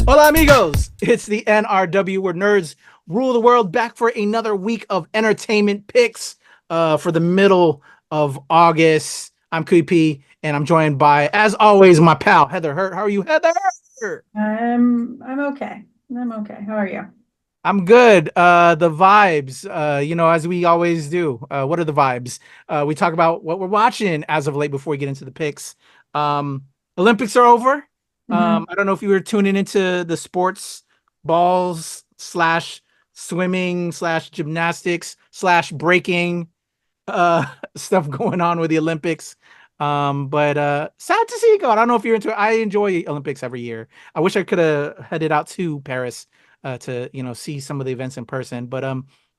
Hola, amigos. It's the NRW, where nerds rule the world, back for another week of entertainment picks for the middle of August. I'm Kuya, and I'm joined by, as always, my pal, Heather Hurt. How are you, Heather? I'm okay. I'm okay. How are you? I'm good. The vibes, as we always do. What are the vibes? We talk about what we're watching as of late before we get into the picks. Um, Olympics are over. Hmm. I don't know if you were tuning into the sports balls slash swimming slash gymnastics slash breaking uh stuff going on with the Olympics. But sad to see it go. I don't know if you're into it. I enjoy Olympics every year. I wish I could have headed out to Paris to see some of the events in person. But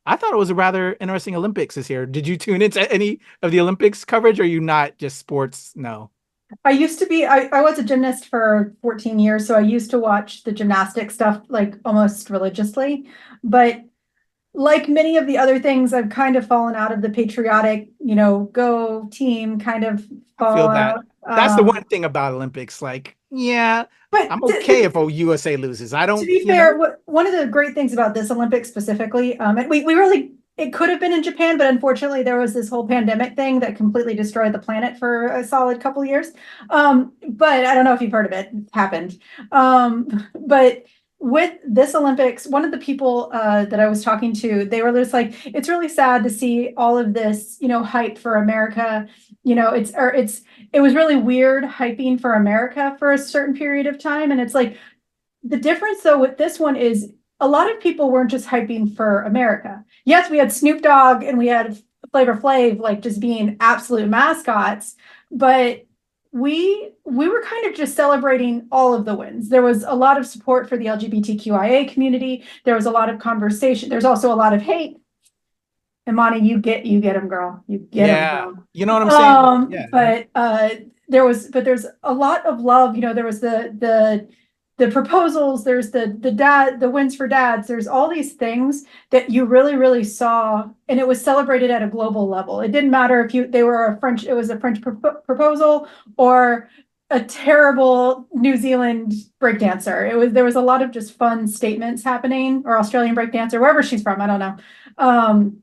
I thought it was a rather interesting Olympics this year. Did you tune into any of the Olympics coverage, or are you not just sports? No. I was a gymnast for 14 years, so I used to watch the gymnastic stuff like almost religiously. But like many of the other things, I've kind of fallen out of the patriotic, go team kind of I feel that. fallout. That's the one thing about Olympics. Like, yeah, But I'm okay if USA loses. I to don't, be fair, one of the great things about this Olympics specifically, and we really, it could have been in Japan, but unfortunately there was this whole pandemic thing that completely destroyed the planet for a solid couple years. But I don't know if you've heard of it. It happened. But with this Olympics, one of the people that I was talking to, they were just like, it's really sad to see all of this, hype for America. It was really weird hyping for America for a certain period of time. And it's like, the difference though with this one is a lot of people weren't just hyping for America. Yes, we had Snoop Dogg and we had Flavor Flav like just being absolute mascots, but we were kind of just celebrating all of the wins. There was a lot of support for the LGBTQIA community. There was a lot of conversation. There's also a lot of hate. Imani, you get him, girl. You get him, yeah, girl. you know what I'm saying? Yeah. There's a lot of love. There was the proposals, there's the wins for dads, there's all these things that you really, really saw, and it was celebrated at a global level. It didn't matter if it was a French proposal or a terrible New Zealand breakdancer. There was a lot of just fun statements happening, or Australian breakdancer, wherever she's from, I don't know. Um,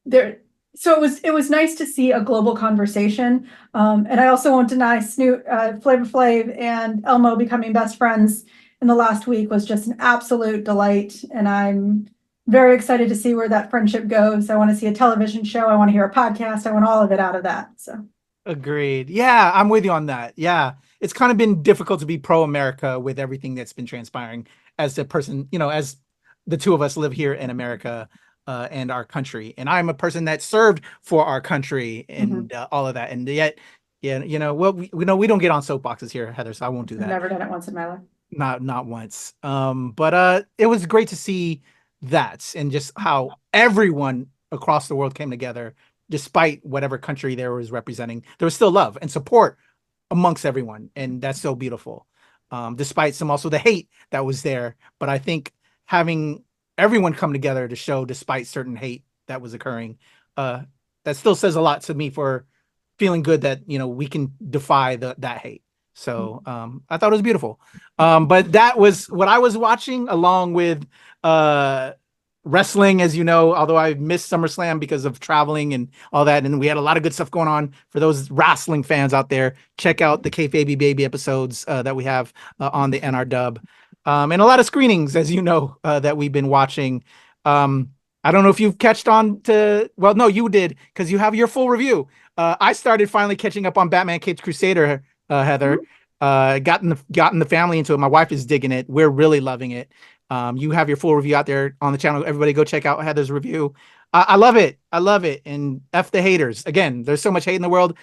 there so it was nice to see a global conversation. And I also won't deny Flavor Flav and Elmo becoming best friends in the last week was just an absolute delight. And I'm very excited to see where that friendship goes. I want to see a television show. I want to hear a podcast. I want all of it out of that. So Agreed. Yeah, I'm with you on that. Yeah. It's kind of been difficult to be pro America with everything that's been transpiring as the person, as the two of us live here in America and our country. And I'm a person that served for our country and mhm. all of that. And yet, yeah, well, we know we don't get on soapboxes here, Heather, so I won't do I've that. never done it once in my life. Not once. But it was great to see that and just how everyone across the world came together despite whatever country there was representing. There was still love and support amongst everyone, and that's so beautiful. Despite some also the hate that was there, but I think having everyone come together to show despite certain hate that was occurring, uh, that still says a lot to me for feeling good that we can defy that hate. So I thought it was beautiful. But that was what I was watching along with uh, wrestling, as you know, although I missed SummerSlam because of traveling and all that. And we had a lot of good stuff going on for those wrestling fans out there. Check out the Kayfabe Baby episodes that we have on the NR and a lot of screenings, as you know, that we've been watching. I don't know if you've catched on to, well, no, you did because you have your full review. I started finally catching up on Batman Caped Crusader, Heather. Gotten the family into it. My wife is digging it. We're really loving it. You have your full review out there on the channel. Everybody go check out Heather's review. I love it. I love it. And F the haters. Again, there's so much hate in the world.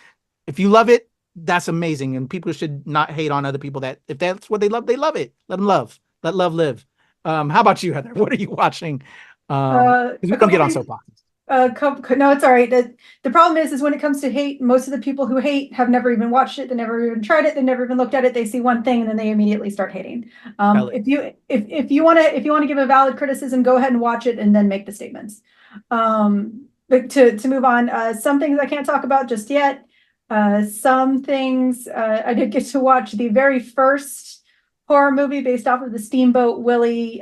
If you love it, that's amazing. And people should not hate on other people that if that's what they love it. Let them love. Let love live. How about you, Heather? What are you watching? Because we A don't couple get on things. soapboxes. No, it's all right. The problem is when it comes to hate, most of the people who hate have never even watched it. They never even tried it. They never even looked at it. They see one thing and then they immediately start hating. Tell it. If you want to give a valid criticism, go ahead and watch it and then make the statements. But to move on, some things I can't talk about just yet. Some things I did get to watch the very first horror movie based off of Steamboat Willie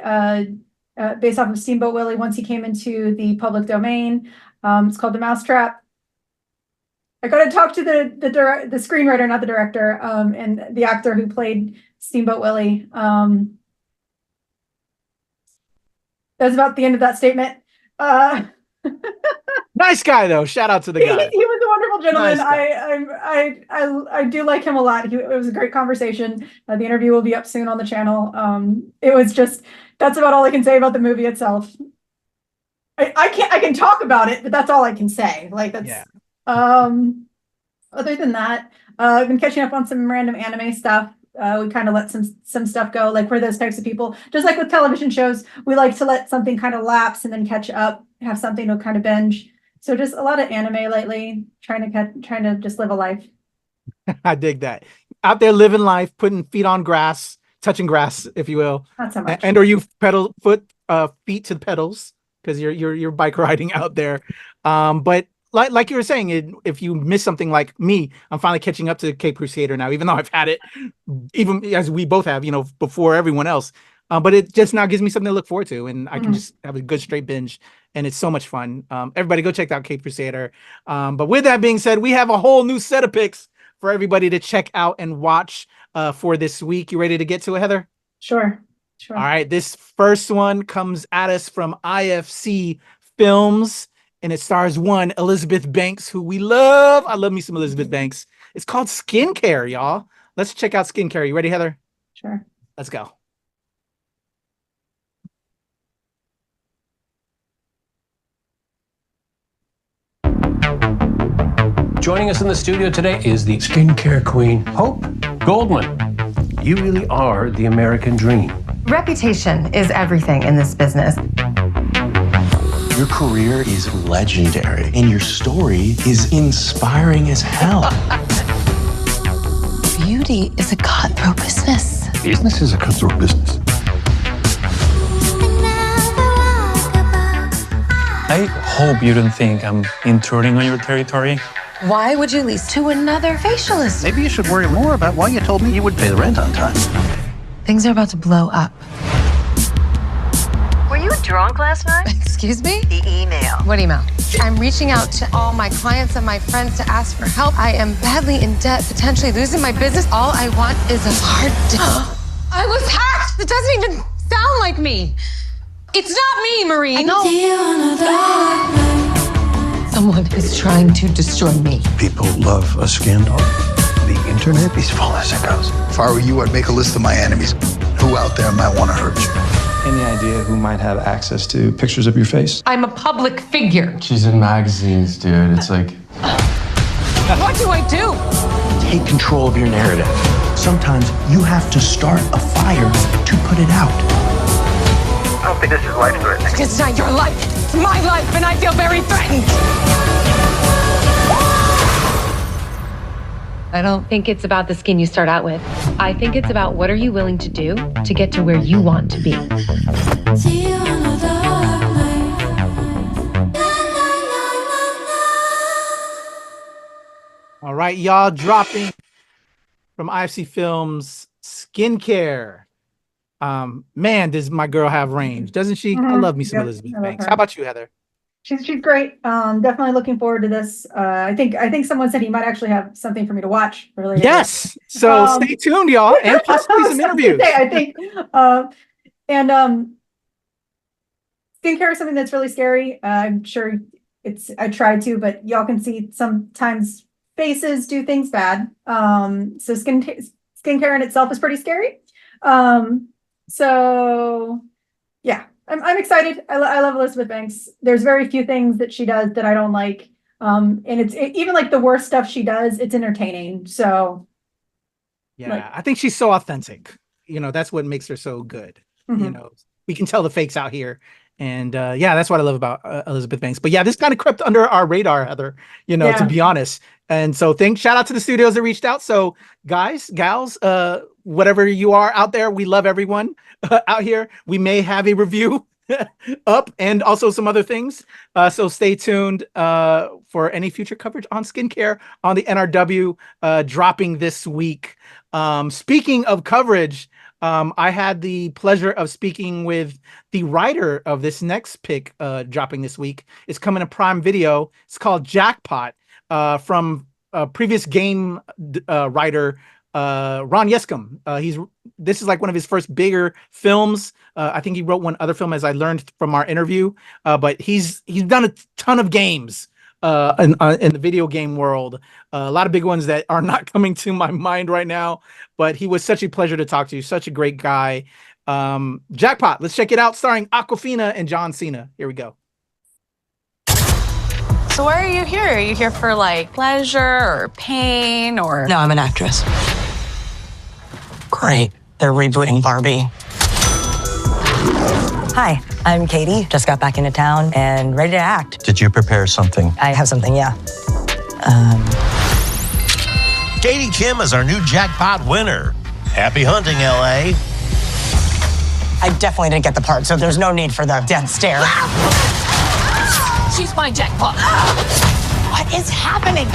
once he came into the public domain. It's called The Mousetrap. I got to talk to the screenwriter, not the director, and the actor who played Steamboat Willie. That's about the end of that statement. Nice guy though. Shout out to the guy. He was a wonderful gentleman. Nice I do like him a lot. It was a great conversation. The interview will be up soon on the channel. It was just, that's about all I can say about the movie itself. I can talk about it, but that's all I can say. Like that's other than that, I've been catching up on some random anime stuff. We kind of let some stuff go. Like we're those types of people, just like with television shows, we like to let something kind of lapse and then catch up, have something to kind of binge. So just a lot of anime lately, trying to just live a life. I dig that. Out there living life, putting feet on grass, touching grass, if you will. Not so much. And or you feet to the pedals because you're bike riding out there. But like you were saying, if you miss something like me, I'm finally catching up to Cape Crusader now, even though I've had it, even as we both have, before everyone else. But it just now gives me something to look forward to, and I can just have a good straight binge, and it's so much fun. Everybody go check out Cape Crusader. But with that being said, we have a whole new set of picks for everybody to check out and watch for this week. You ready to get to it, Heather? Sure. All right. This first one comes at us from IFC Films, and it stars one Elizabeth Banks, who we love. I love me some Elizabeth Banks. It's called Skincare, y'all. Let's check out Skincare. You ready, Heather? Sure. Let's go. Joining us in the studio today is the skincare queen, Hope Goldman. You really are the American dream. Reputation is everything in this business. Your career is legendary, and your story is inspiring as hell. Beauty is a cutthroat business. Business is a cutthroat business. I hope you don't think I'm intruding on your territory. Why would you lease to another facialist? Maybe you should worry more about why you told me you would pay the rent on time. Things are about to blow up. Were you drunk last night? Excuse me? The email. What email? I'm reaching out to all my clients and my friends to ask for help. I am badly in debt, potentially losing my business. All I want is a hard deal. I was hacked! That doesn't even sound like me. It's not me, Maureen. Someone is trying to destroy me. People love a scandal. The internet is full of sickos. If I were you, I'd make a list of my enemies. Who out there might want to hurt you? Any idea who might have access to pictures of your face? I'm a public figure. She's in magazines, dude. It's like... What do I do? Take control of your narrative. Sometimes you have to start a fire to put it out. I don't think this is life-threatening. It's not your life. It's my life, and I feel very threatened. I don't think it's about the skin you start out with. I think it's about what are you willing to do to get to where you want to be. All right, y'all, dropping from IFC Films, Skincare. Man, does my girl have range, doesn't she? I love me some Elizabeth Banks. How about you, Heather? She's great. Definitely looking forward to this. I think someone said he might actually have something for me to watch earlier. Yes. So stay tuned, y'all, and possibly some interviews. I think. Skincare is something that's really scary. I'm sure I tried to, but y'all can see sometimes faces do things bad. So skincare in itself is pretty scary. So yeah, I'm excited. I love Elizabeth Banks. There's very few things that she does that I don't like. And even like the worst stuff she does, it's entertaining. So yeah, I think she's so authentic. That's what makes her so good. We can tell the fakes out here. And that's what I love about Elizabeth Banks. But yeah, this kind of crept under our radar, Heather, to be honest. And so shout out to the studios that reached out. So guys, gals, whatever you are out there, we love everyone out here. We may have a review up and also some other things. So stay tuned for any future coverage on skincare on the NRW dropping this week. Speaking of coverage, I had the pleasure of speaking with the writer of this next pick dropping this week. It's coming to Prime Video. It's called Jackpot from previous game writer Ron Yescombe. This is like one of his first bigger films. I think he wrote one other film, as I learned from our interview. But he's done a ton of games in the video game world. A lot of big ones that are not coming to my mind right now. But he was such a pleasure to talk to. Such a great guy. Jackpot. Let's check it out. Starring Awkwafina and John Cena. Here we go. So why are you here? Are you here for like pleasure or pain or? No, I'm an actress. Great. They're rebooting Barbie. Hi, I'm Katie. Just got back into town and ready to act. Did you prepare something? I have something, yeah. Katie Kim is our new jackpot winner. Happy hunting, LA. I definitely didn't get the part, so there's no need for the death stare. She's my jackpot. What is happening?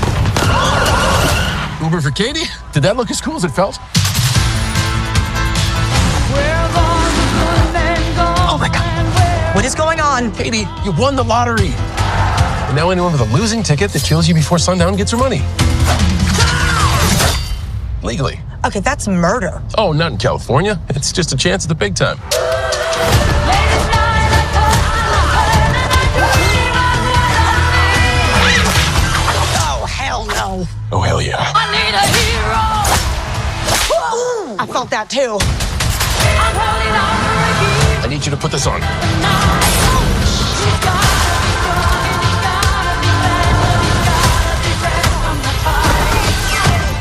Uber for Katie? Did that look as cool as it felt? Oh my God. What is going on? Katie, you won the lottery. And now anyone with a losing ticket that kills you before sundown gets her money. Legally. Okay, that's murder. Oh, not in California. It's just a chance at the big time. Oh, hell no. Oh, hell yeah. I need a hero. Ooh, I felt that too. I need you to put this on.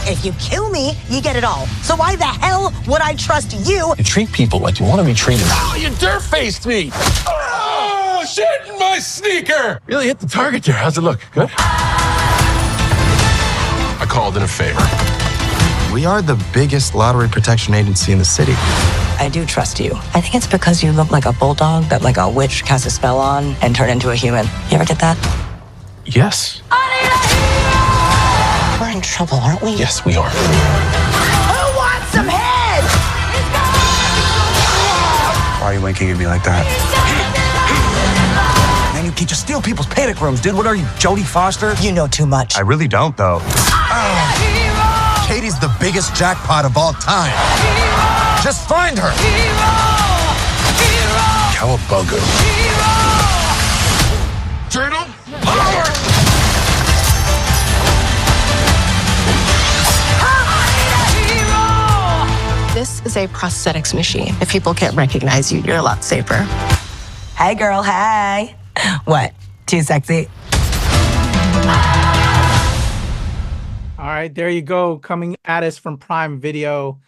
If you kill me, you get it all. So why the hell would I trust you? You treat people like you want to be treated. Oh, you dirt-faced me! Oh, shit in my sneaker! Really hit the target there. How's it look? Good? I called in a favor. We are the biggest lottery protection agency in the city. I do trust you. I think it's because you look like a bulldog that like a witch cast a spell on and turn into a human. You ever get that? Yes. We're in trouble, aren't we? Yes, we are. Who wants some head? Why are you winking at me like that? Man, you can't just steal people's panic rooms, dude. What are you, Jodie Foster? You know too much. I really don't, though. Oh. Katie's the biggest jackpot of all time. Just find her. Cowabunga. Turtle, power! This is a prosthetics machine. If people can't recognize you, you're a lot safer. Hey, girl, hey. What? Too sexy? All right, there you go. Coming at us from Prime Video.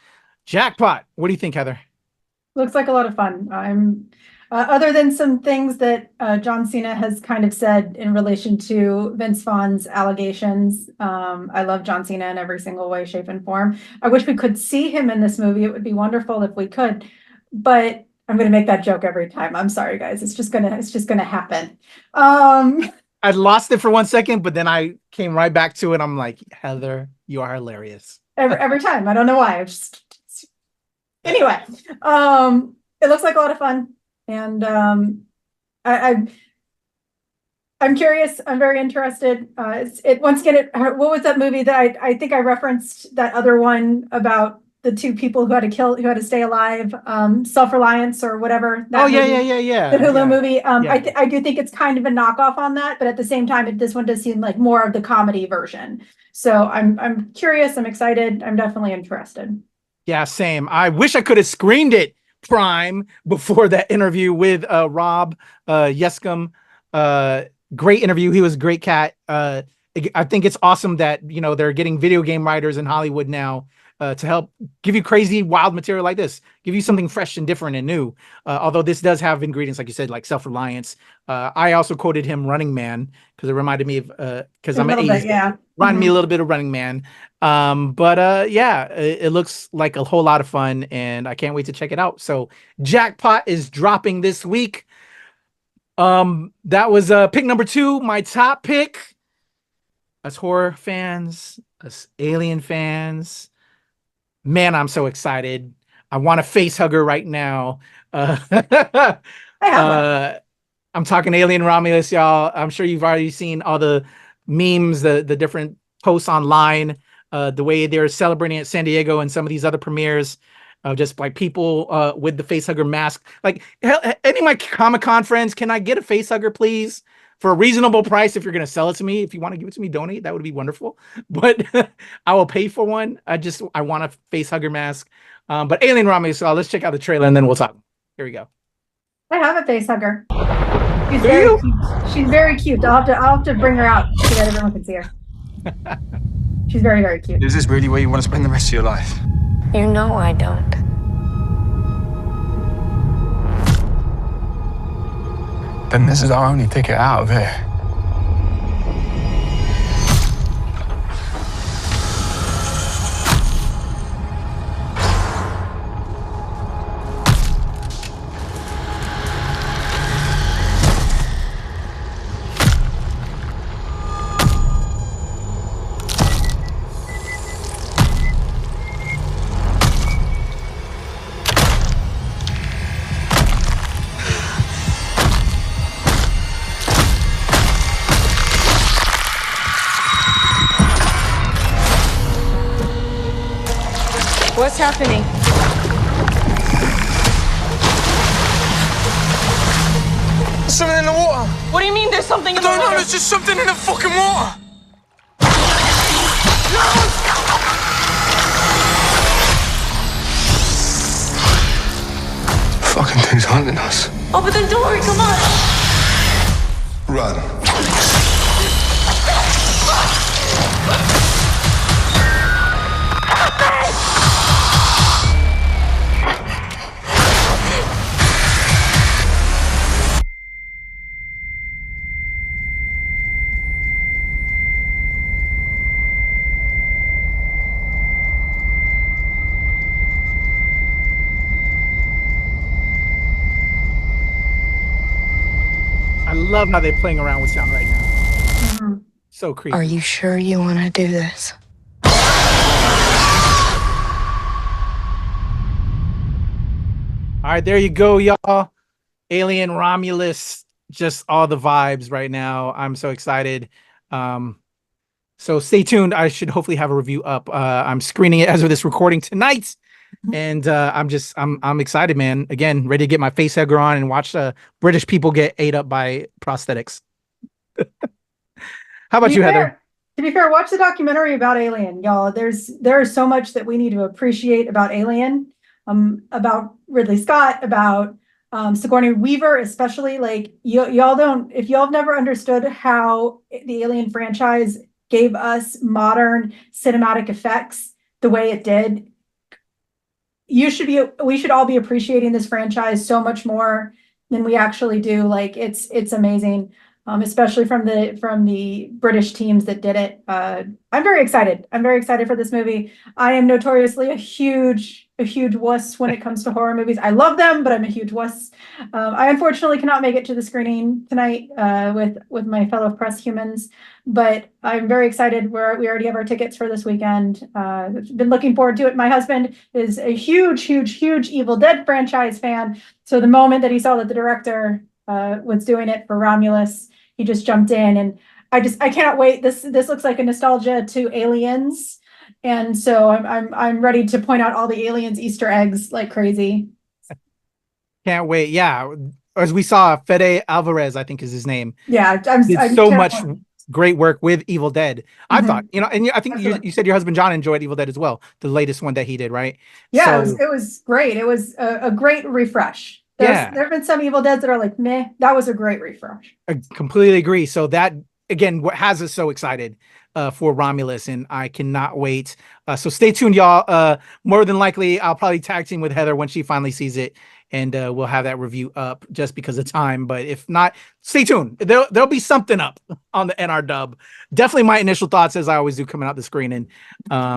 Jackpot. What do you think, Heather? Looks like a lot of fun. I'm other than some things that John Cena has kind of said in relation to Vince Vaughn's allegations. I love John Cena in every single way, shape, and form. I wish we could see him in this movie. It would be wonderful if we could, but I'm going to make that joke every time. I'm sorry, guys. It's just gonna happen. I lost it for 1 second, but then I came right back to it. I'm like, Heather, you are hilarious. Every time. I don't know why. Anyway, it looks like a lot of fun, and I'm curious. I'm very interested. Once again, what was that movie that I think I referenced, that other one about the two people who had to stay alive, Self-Reliance or whatever. Oh yeah. The Hulu movie. I do think it's kind of a knockoff on that, but at the same time, this one does seem like more of the comedy version. So I'm curious. I'm excited. I'm definitely interested. Yeah, same. I wish I could have screened it Prime before that interview with Rob Yescombe. Great interview. He was a great cat. I think it's awesome that they're getting video game writers in Hollywood now to help give you crazy, wild material like this, give you something fresh and different and new. Although this does have ingredients, like you said, like Self-Reliance. I also quoted him Running Man because it reminded me of, because I'm an 80s guy. Reminded me a little bit of Running Man. It looks like a whole lot of fun and I can't wait to check it out. So Jackpot is dropping this week. That was pick number 2, my top pick. Us horror fans, us alien fans. Man, I'm so excited. I want a face hugger right now. I have one. I'm talking Alien Romulus, y'all. I'm sure you've already seen all the memes, the different posts online, the way they're celebrating at San Diego and some of these other premieres of just like people with the face hugger mask. Like, any of my Comic-Con friends, can I get a face hugger, please? For a reasonable price, if you're going to sell it to me. If you want to give it to me, donate. That would be wonderful. But I will pay for one. I want a face hugger mask. But Alien Romulus, so let's check out the trailer and then we'll talk. Here we go. I have a face hugger. She's very cute. She's very cute. I'll have to bring her out so that everyone can see her. She's very, very cute. Is this really where you want to spend the rest of your life? You know I don't. Then this is our only ticket out of here. What's happening? There's something in the water. What do you mean there's something in the water? No, there's just something in the fucking water. Fucking thing's hunting us. Open the door, come on. Run. I love how they're playing around with sound right now. Mm-hmm. So creepy. Are you sure you want to do this? All right, there you go, y'all. Alien Romulus, just all the vibes right now. I'm so excited. So stay tuned. I should hopefully have a review up. I'm screening it as of this recording tonight. And I'm excited, man. Again, ready to get my face hugger on and watch British people get ate up by prosthetics. How about you, Heather? To be fair, watch the documentary about Alien, y'all. There is so much that we need to appreciate about Alien, about Ridley Scott, about Sigourney Weaver, especially. Like y'all don't, if y'all have never understood how the Alien franchise gave us modern cinematic effects the way it did, we should all be appreciating this franchise so much more than we actually do. Like it's amazing, especially from the British teams that did it. I'm very excited. I'm very excited for this movie. I am notoriously a huge wuss when it comes to horror movies. I love them, but I'm a huge wuss. I unfortunately cannot make it to the screening tonight with my fellow press humans, but I'm very excited. We already have our tickets for this weekend. Been looking forward to it. My husband is a huge Evil Dead franchise fan. So the moment that he saw that the director was doing it for Romulus, he just jumped in, and I cannot wait. This looks like a nostalgia to Aliens. And so I'm ready to point out all the Aliens Easter eggs like crazy. Can't wait. Yeah. As we saw, Fede Alvarez, I think is his name. Yeah. Did so much great work with Evil Dead. I thought, and I think you said your husband John enjoyed Evil Dead as well. The latest one that he did, right? Yeah, so, it was great. It was a great refresh. There have been some Evil Deads that are like, meh. That was a great refresh. I completely agree. So that, again, what has us so excited for Romulus, and I cannot wait. So stay tuned, y'all. More than likely, I'll probably tag team with Heather when she finally sees it, and we'll have that review up just because of time. But if not, stay tuned. There'll be something up on the NRW. Definitely my initial thoughts, as I always do, coming out the screening.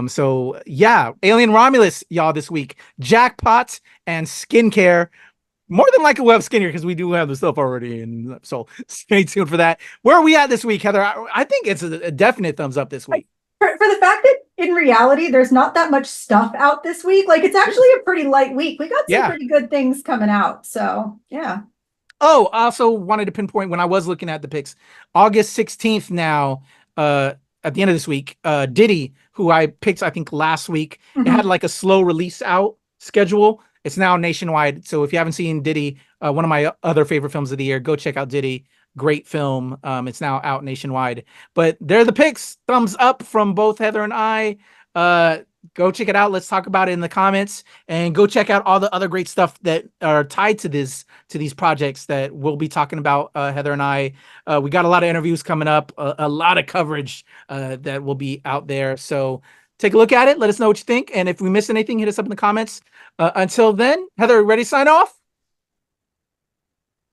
So yeah, Alien Romulus, y'all, this week. Jackpot and skincare. More than likely we'll have skincare because we do have the stuff already, and so stay tuned for that. Where are we at this week, Heather? I think it's a definite thumbs up this week. for the fact that in reality, there's not that much stuff out this week. Like, it's actually a pretty light week. We got some pretty good things coming out. So, yeah. Oh, I also wanted to pinpoint when I was looking at the picks, August 16th now, at the end of this week, Diddy, who I picked, I think last week, it had like a slow release out schedule. It's now nationwide. So if you haven't seen Diddy, one of my other favorite films of the year, go check out Diddy. Great film. It's now out nationwide. But they're the picks. Thumbs up from both Heather and I. Go check it out. Let's talk about it in the comments, and go check out all the other great stuff that are tied to these projects that we'll be talking about, Heather and I. We got a lot of interviews coming up, a lot of coverage that will be out there. So take a look at it. Let us know what you think. And if we missed anything, hit us up in the comments. Until then, Heather, ready to sign off?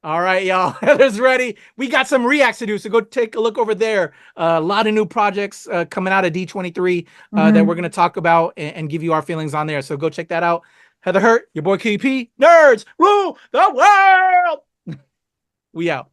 All right, y'all. Heather's ready. We got some reacts to do, so go take a look over there. A lot of new projects coming out of D23 that we're going to talk about and give you our feelings on there. So go check that out. Heather Hurt, your boy KP. Nerds rule the world. We out.